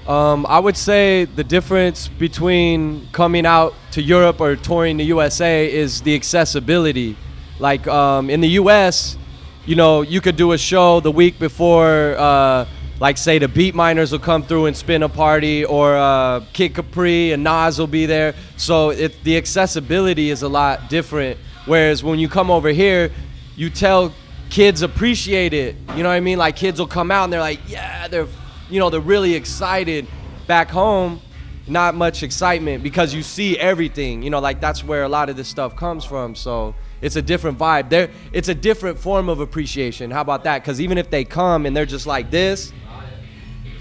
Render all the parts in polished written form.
I would say the difference between coming out to Europe or touring the USA is the accessibility. Like in the US, you know, you could do a show the week before, like say the Beat Miners will come through and spin a party, or Kid Capri and Nas will be there. So the accessibility is a lot different. Whereas when you come over here, you tell kids appreciate it. You know what I mean? Like kids will come out and they're like, yeah, they're really excited. Back home, not much excitement because you see everything. You know, like that's where a lot of this stuff comes from. So it's a different vibe. It's a different form of appreciation. How about that? Because even if they come and they're just like this,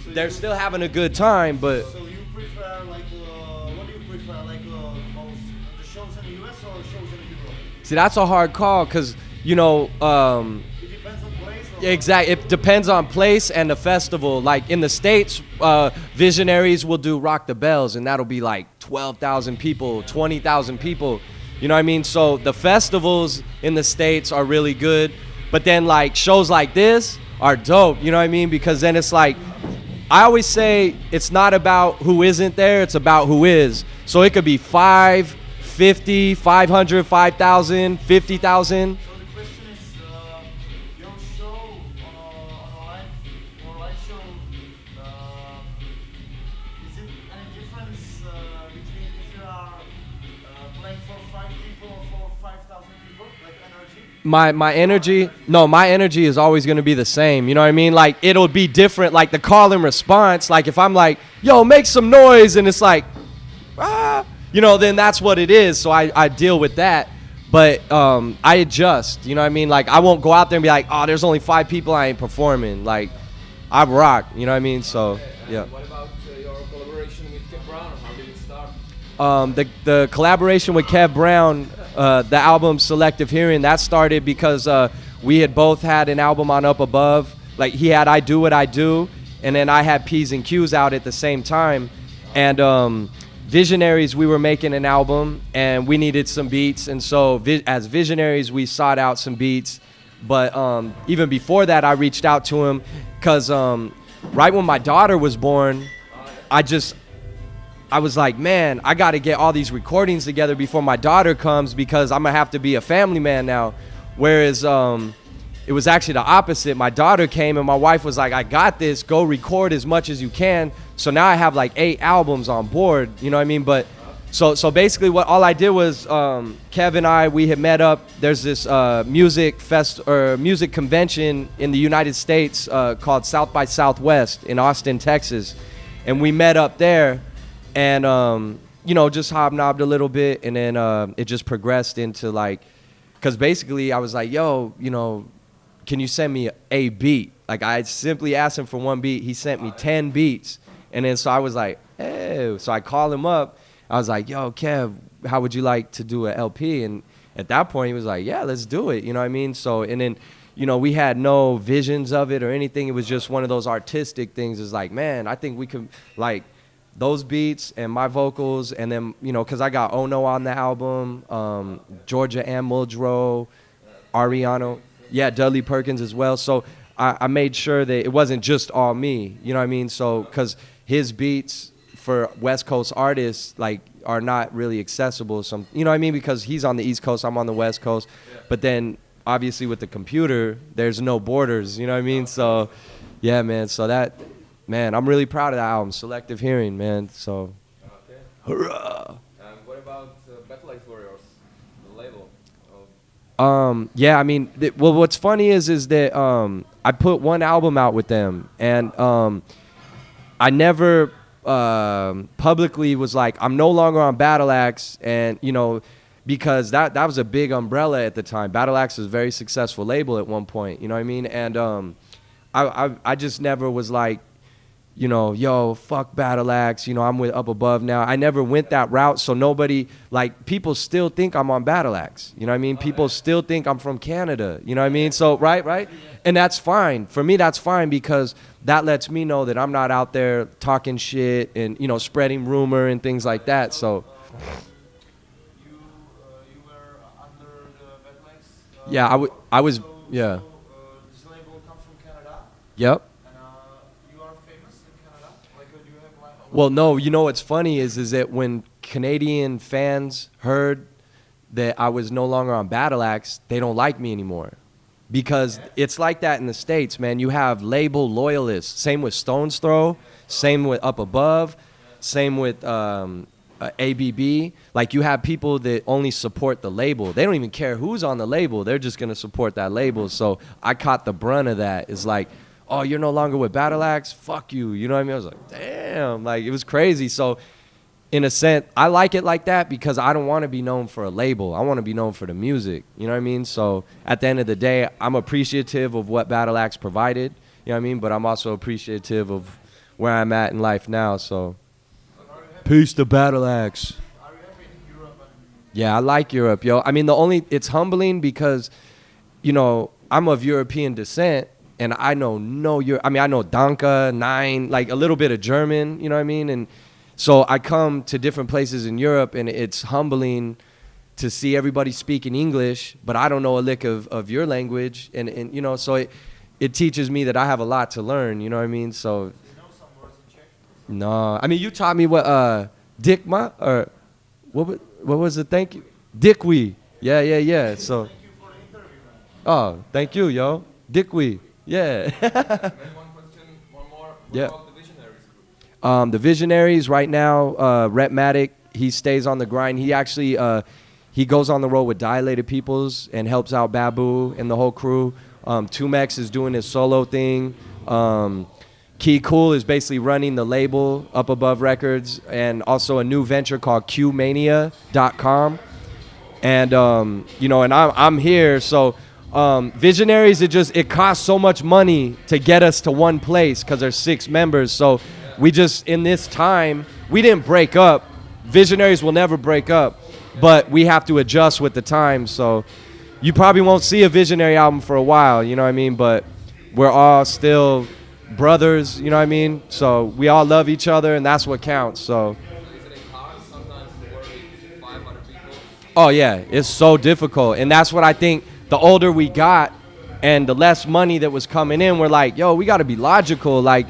they're still having a good time. But so you prefer like what do you prefer, like most the shows in the US or shows in Europe? see, that's a hard call because you know. It depends on place. Exactly. It depends on place and the festival. Like in the States, Visionaries will do Rock the Bells, and that'll be like 12,000 people, 20,000 people. You know what I mean? So the festivals in the States are really good, but then like shows like this are dope. You know what I mean? Because then it's like, I always say it's not about who isn't there, it's about who is. So it could be 5, 50, 500, 5,000, 50,000. My energy is always going to be the same. You know what I mean? Like, it'll be different. Like, the call and response, like, if I'm like, yo, make some noise, and it's like, you know, then that's what it is. So I deal with that. But I adjust. You know what I mean? Like, I won't go out there and be like, oh, there's only 5 people, I ain't performing. Like, I rock. You know what I mean? So, yeah. What about your collaboration with Kev Brown? How did it start? The collaboration with Kev Brown, the album Selective Hearing, that started because we had both had an album on Up Above. Like, he had I Do What I Do, and then I had P's and Q's out at the same time. And Visionaries, we were making an album, and we needed some beats. And so as Visionaries, we sought out some beats. But even before that, I reached out to him because right when my daughter was born, I was like, man, I got to get all these recordings together before my daughter comes because I'm going to have to be a family man now. Whereas it was actually the opposite. My daughter came and my wife was like, I got this. Go record as much as you can. So now I have like 8 albums on board. You know what I mean? But so basically all I did was Kev and I, we had met up. There's this music convention in the United States called South by Southwest in Austin, Texas. And we met up there. And, you know, just hobnobbed a little bit, and then it just progressed into, like, because basically I was like, yo, you know, can you send me a beat? Like, I simply asked him for 1 beat. He sent me 10 beats. And then so I was like, hey. So I called him up. I was like, yo, Kev, how would you like to do an LP? And at that point, he was like, yeah, let's do it. You know what I mean? So, and then, you know, we had no visions of it or anything. It was just one of those artistic things. It's like, man, I think we could, like, those beats and my vocals, and then, you know, because I got Ono on the album, Georgia Ann Muldrow, Ariano, yeah, Dudley Perkins as well. So I made sure that it wasn't just all me, you know what I mean? So, because his beats for West Coast artists, like, are not really accessible. Some, you know what I mean? Because he's on the East Coast, I'm on the West Coast. But then, obviously, with the computer, there's no borders, you know what I mean? So, yeah, man, so that... Man, I'm really proud of that album, Selective Hearing, man. So, Okay. hurrah! And what about Battle Axe Warriors, the label? Yeah, I mean, well, what's funny is that I put 1 album out with them, and I never publicly was like, I'm no longer on Battle Axe, and, you know, because that was a big umbrella at the time. Battle Axe was a very successful label at one point, you know what I mean? And I just never was like, you know, yo, fuck Battle Axe, you know, I'm with Up Above now. I never went that route, so nobody, like, people still think I'm on Battle Axe, you know what I mean? People still think I'm from Canada, you know what I mean? So, right? And that's fine. For me, that's fine because that lets me know that I'm not out there talking shit and, you know, spreading rumor and things like that, so. You were under the Battle Axe? Yeah, I was, yeah. This label comes from Canada? Yep. And you are famous in Canada? Well, no, you know what's funny is that when Canadian fans heard that I was no longer on Battle Axe, they don't like me anymore. Because it's like that in the States, man. You have label loyalists. Same with Stone's Throw, same with Up Above, same with ABB. Like, you have people that only support the label. They don't even care who's on the label. They're just going to support that label. So I caught the brunt of that. It's like, oh, you're no longer with Battle Axe? Fuck you. You know what I mean? I was like, damn. Like, it was crazy. So in a sense, I like it like that because I don't want to be known for a label. I want to be known for the music. You know what I mean? So at the end of the day, I'm appreciative of what Battle Axe provided. You know what I mean? But I'm also appreciative of where I'm at in life now. So peace to Battle Axe. Are you happy in Europe? Yeah, I like Europe, yo. I mean, it's humbling because, you know, I'm of European descent and I know I know Danke, Nine, like a little bit of German, you know what I mean? And so I come to different places in Europe, and it's humbling to see everybody speaking English, but I don't know a lick of your language. And you know, so it teaches me that I have a lot to learn, you know what I mean? So, Do you know some words in Czech? no. I mean, you taught me what, Dikma, or what was it? Thank you. Dikwi. Yeah. So, Thank you for the interview, man. oh, thank you, yo. Dikwi. Yeah. Maybe one question, one more. What Yeah. about the Visionaries group? The Visionaries right now, Rhett Matic, he stays on the grind. He actually he goes on the road with Dilated Peoples and helps out Babu and the whole crew. Tumex is doing his solo thing. Key Cool is basically running the label Up Above Records, and also a new venture called QMania.com. And you know, and I'm here, so Visionaries, it costs so much money to get us to one place because there's 6 members. So we just, in this time, we didn't break up. Visionaries will never break up, but we have to adjust with the time. So you probably won't see a Visionary album for a while, you know what I mean? But we're all still brothers, you know what I mean? So we all love each other, and that's what counts. So Is it hard sometimes to work with 5 other people? oh yeah, it's so difficult. And that's what I think, the older we got and the less money that was coming in, we're like, yo, we got to be logical. Like,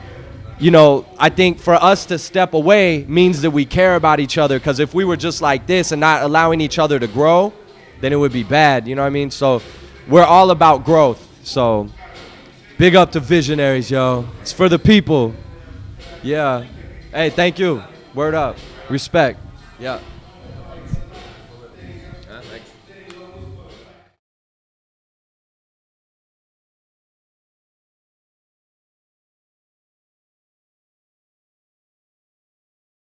you know, I think for us to step away means that we care about each other, because if we were just like this and not allowing each other to grow, then it would be bad, you know what I mean? So we're all about growth. So big up to Visionaries, yo. It's for the people. Yeah. Hey, thank you. Word up. Respect. Yeah. Thanks.